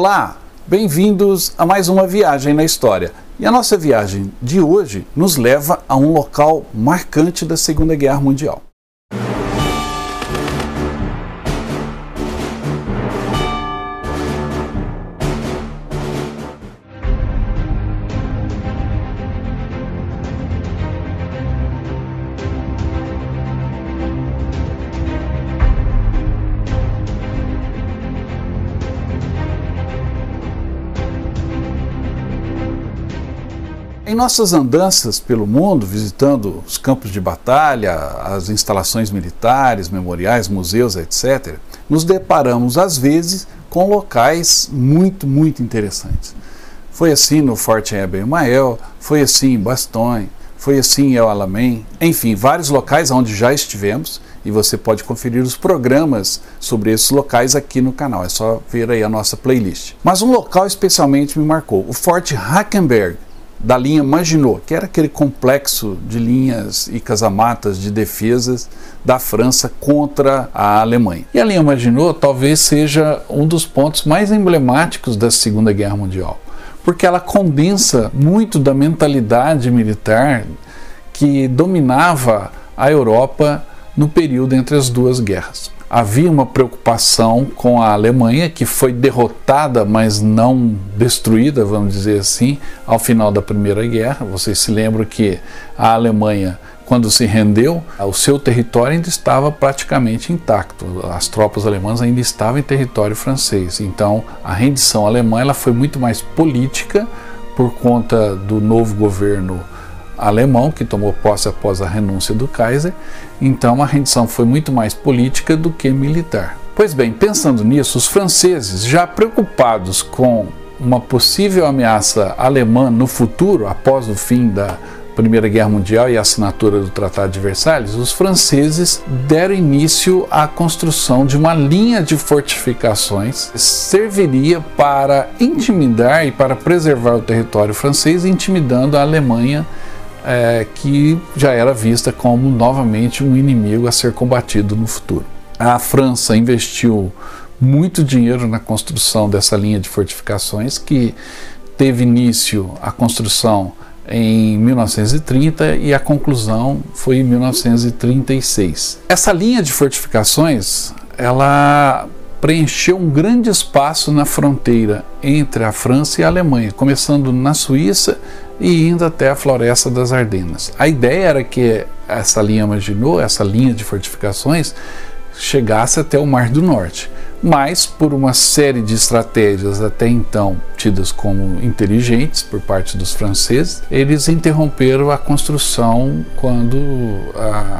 Olá, bem-vindos a mais uma viagem na história. E a nossa viagem de hoje nos leva a um local marcante da Segunda Guerra Mundial. Em nossas andanças pelo mundo, visitando os campos de batalha, as instalações militares, memoriais, museus, etc., nos deparamos às vezes com locais muito interessantes. Foi assim no Forte Eben-Emael, foi assim em Bastogne, foi assim em El Alamein, enfim, vários locais onde já estivemos, e você pode conferir os programas sobre esses locais aqui no canal, é só ver aí a nossa playlist. Mas um local especialmente me marcou, o Forte Hackenberg, da linha Maginot, que era aquele complexo de linhas e casamatas de defesas da França contra a Alemanha. E a linha Maginot talvez seja um dos pontos mais emblemáticos da Segunda Guerra Mundial, porque ela condensa muito da mentalidade militar que dominava a Europa no período entre as duas guerras. Havia uma preocupação com a Alemanha, que foi derrotada, mas não destruída, vamos dizer assim, ao final da Primeira Guerra. Vocês se lembram que a Alemanha, quando se rendeu, o seu território ainda estava praticamente intacto. As tropas alemãs ainda estavam em território francês. Então, a rendição alemã ela foi muito mais política por conta do novo governo alemão, que tomou posse após a renúncia do Kaiser. Então a rendição foi muito mais política do que militar. Pois bem, pensando nisso, os franceses, já preocupados com uma possível ameaça alemã no futuro, após o fim da Primeira Guerra Mundial e a assinatura do Tratado de Versalhes, os franceses deram início à construção de uma linha de fortificações que serviria para intimidar e para preservar o território francês, intimidando a Alemanha, que já era vista como novamente um inimigo a ser combatido no futuro. A França investiu muito dinheiro na construção dessa linha de fortificações, que teve início a construção em 1930 e a conclusão foi em 1936. Essa linha de fortificações, ela preencheu um grande espaço na fronteira entre a França e a Alemanha, começando na Suíça e indo até a Floresta das Ardenas. A ideia era que essa linha Maginot, essa linha de fortificações, chegasse até o Mar do Norte, mas por uma série de estratégias até então tidas como inteligentes por parte dos franceses, eles interromperam a construção quando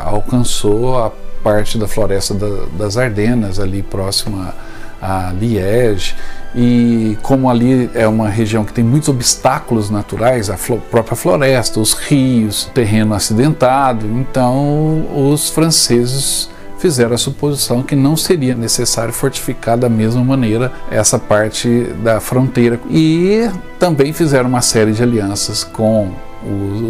alcançou a parte da Floresta das Ardenas, ali próxima a Liège. E como ali é uma região que tem muitos obstáculos naturais, a própria floresta, os rios, terreno acidentado, então os franceses fizeram a suposição que não seria necessário fortificar da mesma maneira essa parte da fronteira. E também fizeram uma série de alianças com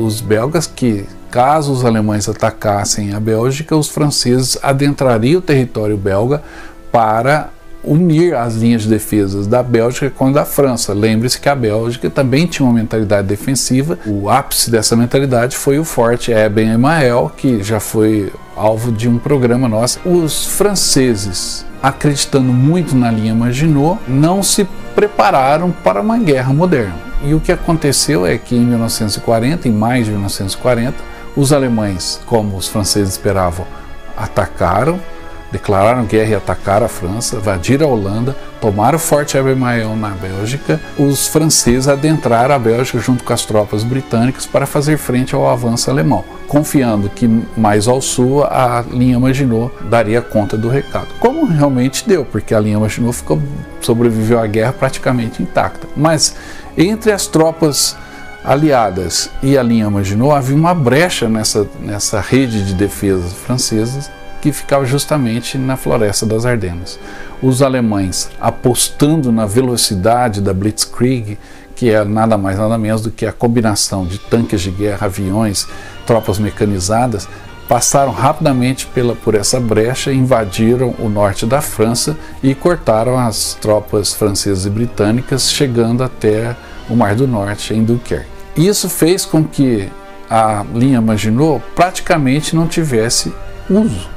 os belgas, que caso os alemães atacassem a Bélgica, os franceses adentrariam o território belga para unir as linhas de defesa da Bélgica com a da França. Lembre-se que a Bélgica também tinha uma mentalidade defensiva. O ápice dessa mentalidade foi o Forte Eben-Emael, que já foi alvo de um programa nosso. Os franceses, acreditando muito na linha Maginot, não se prepararam para uma guerra moderna. E o que aconteceu é que em 1940, em maio de 1940, os alemães, como os franceses esperavam, atacaram, declararam guerra e atacaram a França, invadiram a Holanda, tomaram o Forte Eben-Emael na Bélgica. Os franceses adentraram a Bélgica junto com as tropas britânicas para fazer frente ao avanço alemão, confiando que mais ao sul a linha Maginot daria conta do recado. Como realmente deu, porque a linha Maginot sobreviveu à guerra praticamente intacta. Mas entre as tropas aliadas e a linha Maginot havia uma brecha nessa rede de defesa francesas, que ficava justamente na Floresta das Ardenas. Os alemães, apostando na velocidade da Blitzkrieg, que é nada mais nada menos do que a combinação de tanques de guerra, aviões, tropas mecanizadas, passaram rapidamente por essa brecha, invadiram o norte da França e cortaram as tropas francesas e britânicas, chegando até o Mar do Norte, em Dunkerque. Isso fez com que a linha Maginot praticamente não tivesse uso.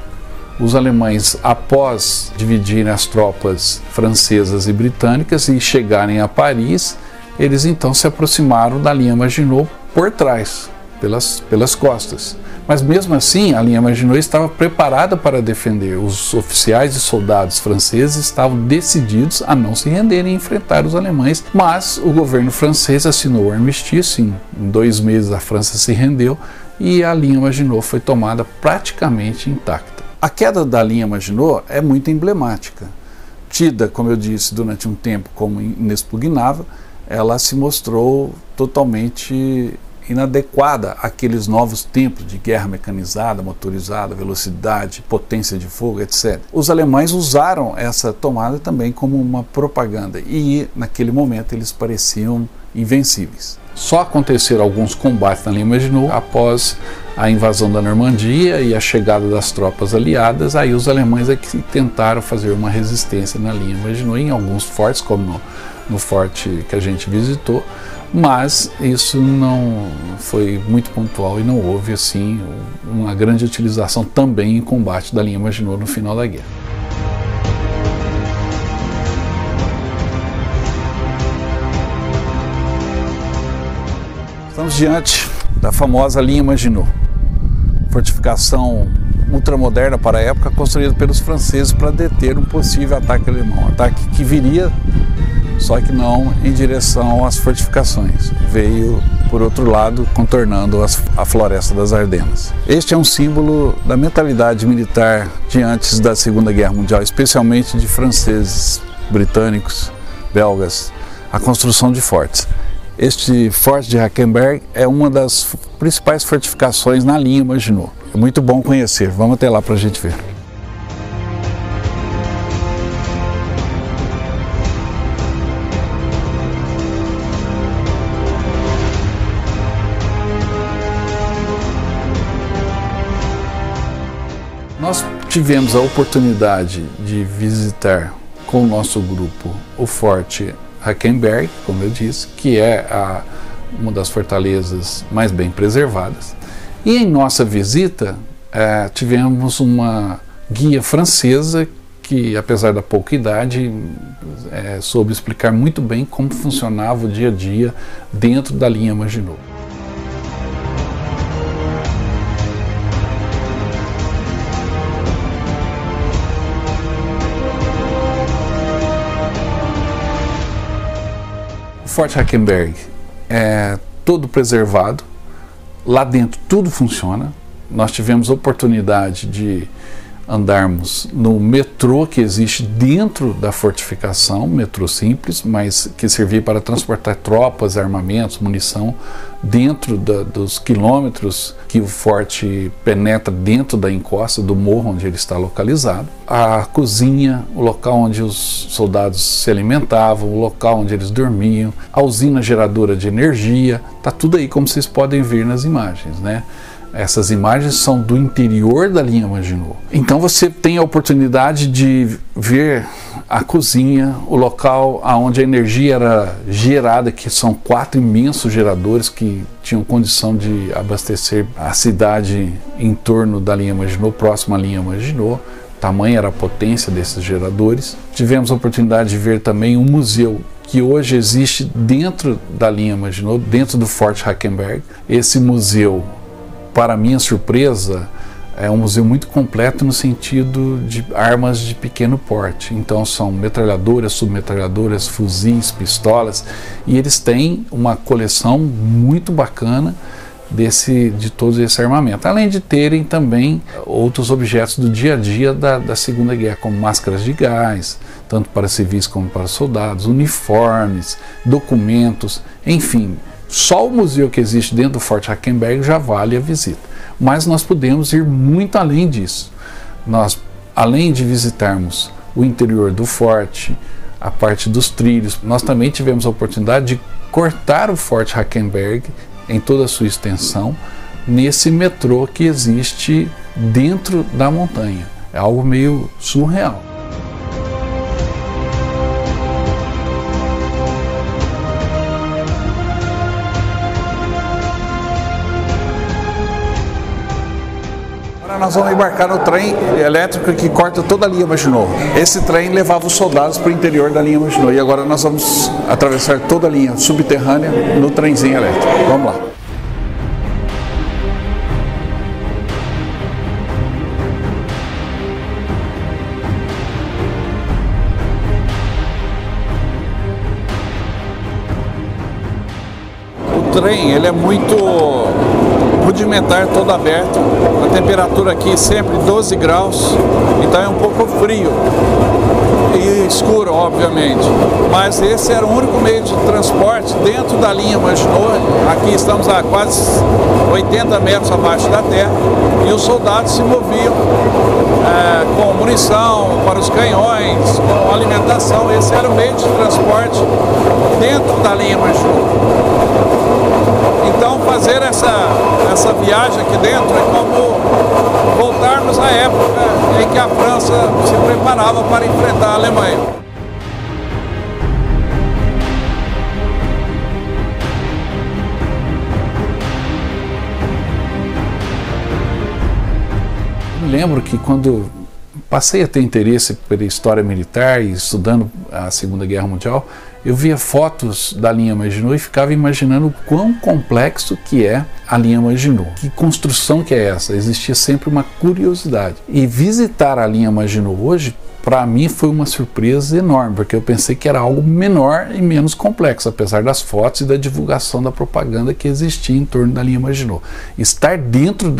Os alemães, após dividirem as tropas francesas e britânicas e chegarem a Paris, eles então se aproximaram da linha Maginot por trás, pelas costas. Mas mesmo assim, a linha Maginot estava preparada para defender. Os oficiais e soldados franceses estavam decididos a não se renderem e enfrentar os alemães, mas o governo francês assinou o armistício. Em 2 meses a França se rendeu e a linha Maginot foi tomada praticamente intacta. A queda da linha Maginot é muito emblemática. Tida, como eu disse, durante um tempo como inexpugnável, ela se mostrou totalmente inadequada àqueles novos tempos de guerra mecanizada, motorizada, velocidade, potência de fogo, etc. Os alemães usaram essa tomada também como uma propaganda e naquele momento eles pareciam invencíveis. Só aconteceram alguns combates na linha Maginot após a invasão da Normandia e a chegada das tropas aliadas. Aí os alemães é que tentaram fazer uma resistência na linha Maginot em alguns fortes, como no forte que a gente visitou, mas isso não foi muito pontual e não houve assim uma grande utilização também em combate da linha Maginot no final da guerra. Estamos diante da famosa linha Maginot, fortificação ultramoderna para a época, construída pelos franceses para deter um possível ataque alemão, um ataque que viria, só que não em direção às fortificações, veio por outro lado, contornando a floresta das Ardenas. Este é um símbolo da mentalidade militar de antes da Segunda Guerra Mundial, especialmente de franceses, britânicos, belgas, a construção de fortes. Este forte de Hackenberg é uma das principais fortificações na linha Maginot. É muito bom conhecer, vamos até lá para a gente ver. Nós tivemos a oportunidade de visitar com o nosso grupo o Forte Hackenberg, como eu disse, que é uma das fortalezas mais bem preservadas. E em nossa visita tivemos uma guia francesa que, apesar da pouca idade, soube explicar muito bem como funcionava o dia a dia dentro da linha Maginot. O Forte Hackenberg é todo preservado, lá dentro tudo funciona. Nós tivemos oportunidade de andarmos no metrô que existe dentro da fortificação, metrô simples, mas que servia para transportar tropas, armamentos, munição dentro dos quilômetros que o forte penetra dentro da encosta do morro onde ele está localizado. A cozinha, o local onde os soldados se alimentavam, o local onde eles dormiam, a usina geradora de energia, está tudo aí como vocês podem ver nas imagens, né? Essas imagens são do interior da linha Maginot. Então você tem a oportunidade de ver a cozinha, o local onde a energia era gerada, que são 4 imensos geradores que tinham condição de abastecer a cidade em torno da linha Maginot, próxima à linha Maginot. Tamanha era a potência desses geradores. Tivemos a oportunidade de ver também um museu que hoje existe dentro da linha Maginot, dentro do Forte Hackenberg. Esse museu, para minha surpresa, é um museu muito completo no sentido de armas de pequeno porte. Então são metralhadoras, submetralhadoras, fuzis, pistolas, e eles têm uma coleção muito bacana de todo esse armamento, além de terem também outros objetos do dia a dia da Segunda Guerra, como máscaras de gás, tanto para civis como para soldados, uniformes, documentos, enfim. Só o museu que existe dentro do Forte Hackenberg já vale a visita. Mas nós podemos ir muito além disso. Nós, além de visitarmos o interior do forte, a parte dos trilhos, nós também tivemos a oportunidade de cortar o Forte Hackenberg em toda a sua extensão nesse metrô que existe dentro da montanha. É algo meio surreal. Agora nós vamos embarcar no trem elétrico que corta toda a linha Maginot. Esse trem levava os soldados para o interior da linha Maginot e agora nós vamos atravessar toda a linha subterrânea no trenzinho elétrico. Vamos lá. O trem ele é muito rudimentar, todo aberto, a temperatura aqui sempre 12 graus, então é um pouco frio e escuro, obviamente, mas esse era o único meio de transporte dentro da linha Maginot. Aqui estamos a quase 80 metros abaixo da terra e os soldados se moviam com munição para os canhões, com alimentação. Esse era o meio de transporte dentro da linha Maginot. Então fazer essa viagem aqui dentro é como voltarmos à época em que a França se preparava para enfrentar a Alemanha. Eu lembro que quando passei a ter interesse pela história militar e estudando a Segunda Guerra Mundial, eu via fotos da linha Maginot e ficava imaginando o quão complexo que é a linha Maginot. Que construção que é essa? Existia sempre uma curiosidade. E visitar a linha Maginot hoje, para mim, foi uma surpresa enorme, porque eu pensei que era algo menor e menos complexo, apesar das fotos e da divulgação da propaganda que existia em torno da linha Maginot. Estar dentro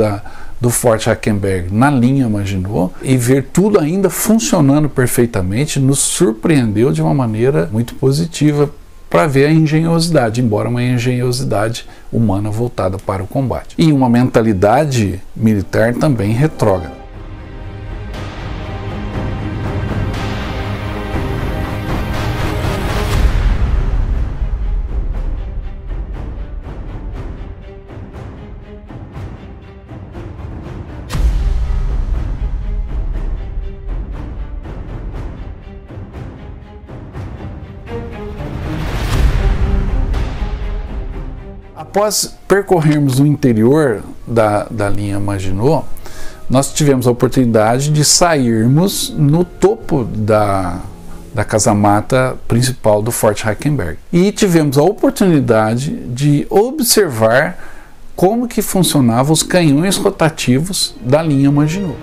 do Forte Hackenberg na linha Maginot e ver tudo ainda funcionando perfeitamente nos surpreendeu de uma maneira muito positiva para ver a engenhosidade, embora uma engenhosidade humana voltada para o combate. E uma mentalidade militar também retrógrada. Após percorrermos o interior da linha Maginot, nós tivemos a oportunidade de sairmos no topo da casamata principal do Forte Hackenberg. E tivemos a oportunidade de observar como que funcionavam os canhões rotativos da linha Maginot.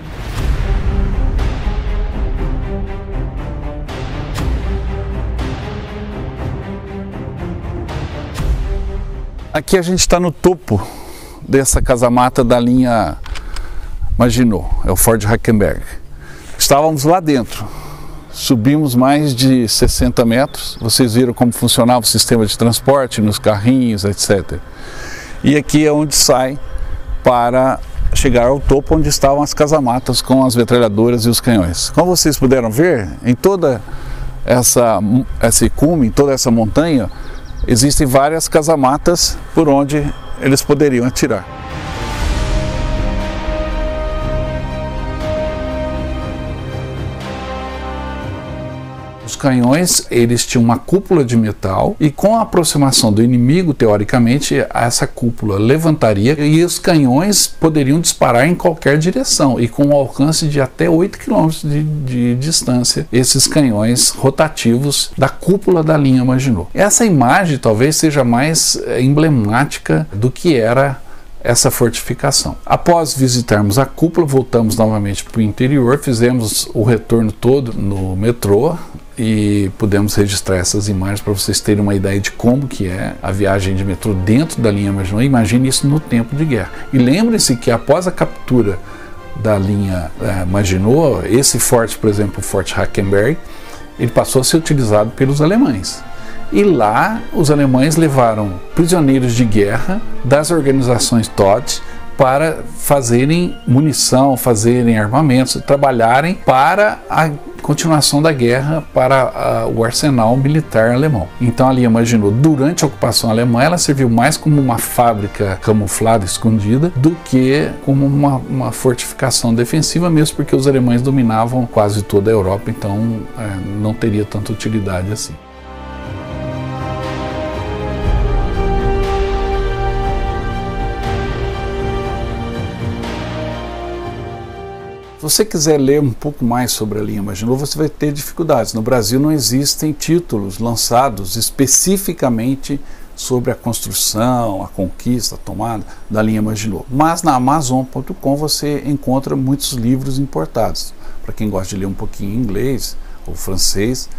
Aqui a gente está no topo dessa casamata da linha Maginot, é o Forte Hackenberg. Estávamos lá dentro, subimos mais de 60 metros, vocês viram como funcionava o sistema de transporte nos carrinhos, etc. E aqui é onde sai para chegar ao topo, onde estavam as casamatas com as metralhadoras e os canhões. Como vocês puderam ver, em toda esse cume, em toda essa montanha, existem várias casamatas por onde eles poderiam atirar. Os canhões, eles tinham uma cúpula de metal e com a aproximação do inimigo, teoricamente, essa cúpula levantaria e os canhões poderiam disparar em qualquer direção e com um alcance de até 8 km de distância, esses canhões rotativos da cúpula da linha Maginot. Essa imagem talvez seja mais emblemática do que era essa fortificação. Após visitarmos a cúpula, voltamos novamente para o interior, fizemos o retorno todo no metrô e pudemos registrar essas imagens para vocês terem uma ideia de como que é a viagem de metrô dentro da linha Maginot. Imagine isso no tempo de guerra. E lembre-se que após a captura da linha Maginot, esse forte, por exemplo, o Forte Hackenberg, ele passou a ser utilizado pelos alemães. E lá os alemães levaram prisioneiros de guerra das organizações TOT para fazerem munição, fazerem armamentos, trabalharem para continuação da guerra para o arsenal militar alemão. Então a linha Maginot, durante a ocupação alemã, ela serviu mais como uma fábrica camuflada, escondida, do que como uma fortificação defensiva, mesmo porque os alemães dominavam quase toda a Europa, então não teria tanta utilidade assim. Se você quiser ler um pouco mais sobre a linha Maginot, você vai ter dificuldades. No Brasil não existem títulos lançados especificamente sobre a construção, a conquista, a tomada da linha Maginot. Mas na Amazon.com você encontra muitos livros importados. Para quem gosta de ler um pouquinho inglês ou francês,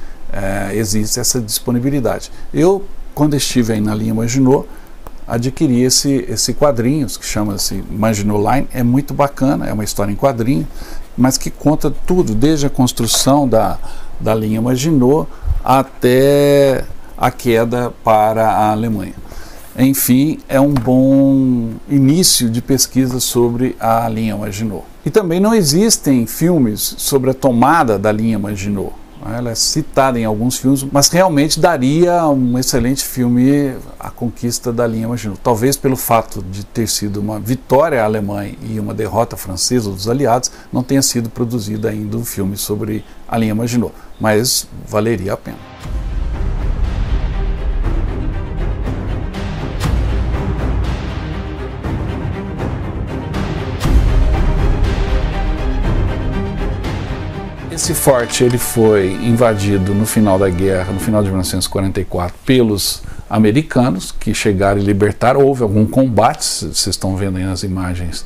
existe essa disponibilidade. Eu, quando estive aí na linha Maginot, adquiri esse quadrinho que chama-se Maginot Line. É muito bacana, é uma história em quadrinho, mas que conta tudo, desde a construção da linha Maginot até a queda para a Alemanha. Enfim, é um bom início de pesquisa sobre a linha Maginot. E também não existem filmes sobre a tomada da linha Maginot. Ela é citada em alguns filmes, mas realmente daria um excelente filme A Conquista da Linha Maginot. Talvez pelo fato de ter sido uma vitória alemã e uma derrota francesa dos aliados, não tenha sido produzido ainda um filme sobre a linha Maginot, mas valeria a pena. Esse forte ele foi invadido no final da guerra, no final de 1944, pelos americanos, que chegaram e libertaram. Houve algum combate, vocês estão vendo aí nas imagens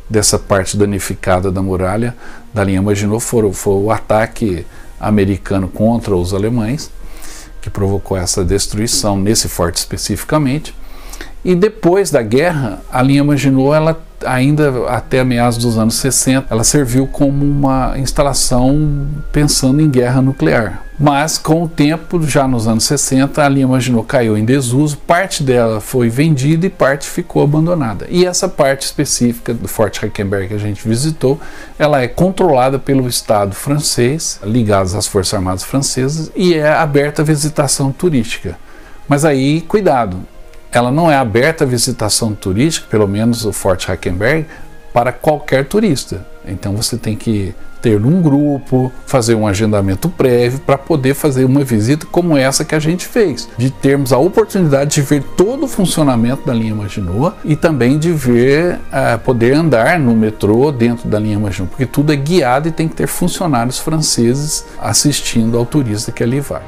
dessa parte danificada da muralha da linha Maginot. Foi o ataque americano contra os alemães que provocou essa destruição nesse forte especificamente. E depois da guerra, a linha Maginot, ela ainda até meados dos anos 60, ela serviu como uma instalação pensando em guerra nuclear. Mas com o tempo, já nos anos 60, a linha Maginot caiu em desuso, parte dela foi vendida e parte ficou abandonada. E essa parte específica do Forte Hackenberg que a gente visitou, ela é controlada pelo Estado francês, ligados às Forças Armadas francesas, e é aberta à visitação turística. Mas aí, cuidado! Ela não é aberta à visitação turística, pelo menos o Forte Hackenberg, para qualquer turista. Então você tem que ter um grupo, fazer um agendamento prévio para poder fazer uma visita como essa que a gente fez, de termos a oportunidade de ver todo o funcionamento da linha Maginot e também de ver, poder andar no metrô dentro da linha Maginot, porque tudo é guiado e tem que ter funcionários franceses assistindo ao turista que ali vai.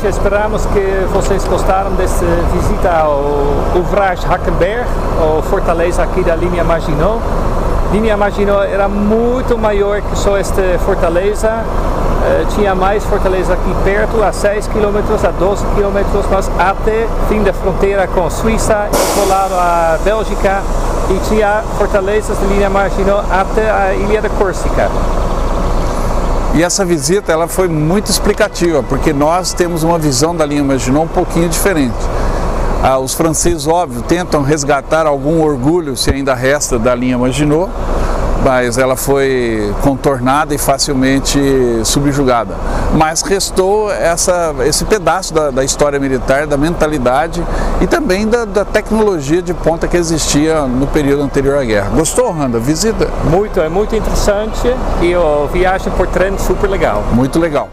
Esperamos que vocês gostaram dessa visita ao Ouvrage Hackenberg, ou fortaleza aqui da linha Maginot. A linha Maginot era muito maior que só esta fortaleza. Tinha mais fortaleza aqui perto, a 6 km, a 12 km, mas até fim da fronteira com a Suíça, outro lado a Bélgica, e tinha fortalezas da linha Maginot até a ilha da Córcega. E essa visita ela foi muito explicativa, porque nós temos uma visão da linha Maginot um pouquinho diferente. Os franceses, óbvio, tentam resgatar algum orgulho, se ainda resta, da linha Maginot, mas ela foi contornada e facilmente subjugada. Mas restou esse pedaço da história militar, da mentalidade e também da tecnologia de ponta que existia no período anterior à guerra. Gostou, Randa? Visita? Muito, é muito interessante e a viagem por trem super legal. Muito legal.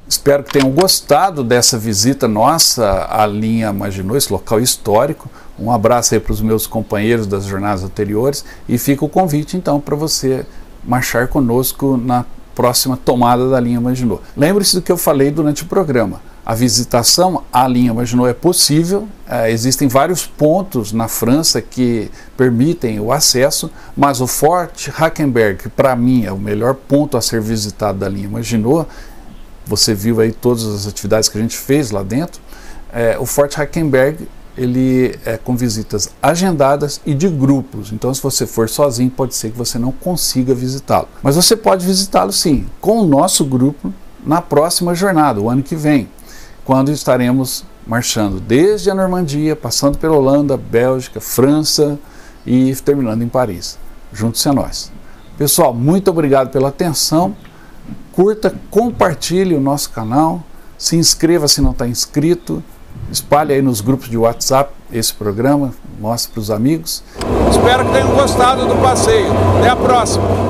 Espero que tenham gostado dessa visita nossa à linha Maginot, esse local histórico. Um abraço aí para os meus companheiros das jornadas anteriores e fica o convite então para você marchar conosco na próxima tomada da linha Maginot. Lembre-se do que eu falei durante o programa. A visitação à linha Maginot é possível, existem vários pontos na França que permitem o acesso, mas o Forte Hackenberg, que para mim é o melhor ponto a ser visitado da linha Maginot. Você viu aí todas as atividades que a gente fez lá dentro. O Forte Hackenberg ele é com visitas agendadas e de grupos. Então, se você for sozinho, pode ser que você não consiga visitá-lo. Mas você pode visitá-lo sim, com o nosso grupo, na próxima jornada, o ano que vem, quando estaremos marchando desde a Normandia, passando pela Holanda, Bélgica, França e terminando em Paris. Junte-se a nós. Pessoal, muito obrigado pela atenção. Curta, compartilhe o nosso canal, se inscreva se não está inscrito, espalhe aí nos grupos de WhatsApp esse programa, mostre para os amigos. Espero que tenham gostado do passeio. Até a próxima!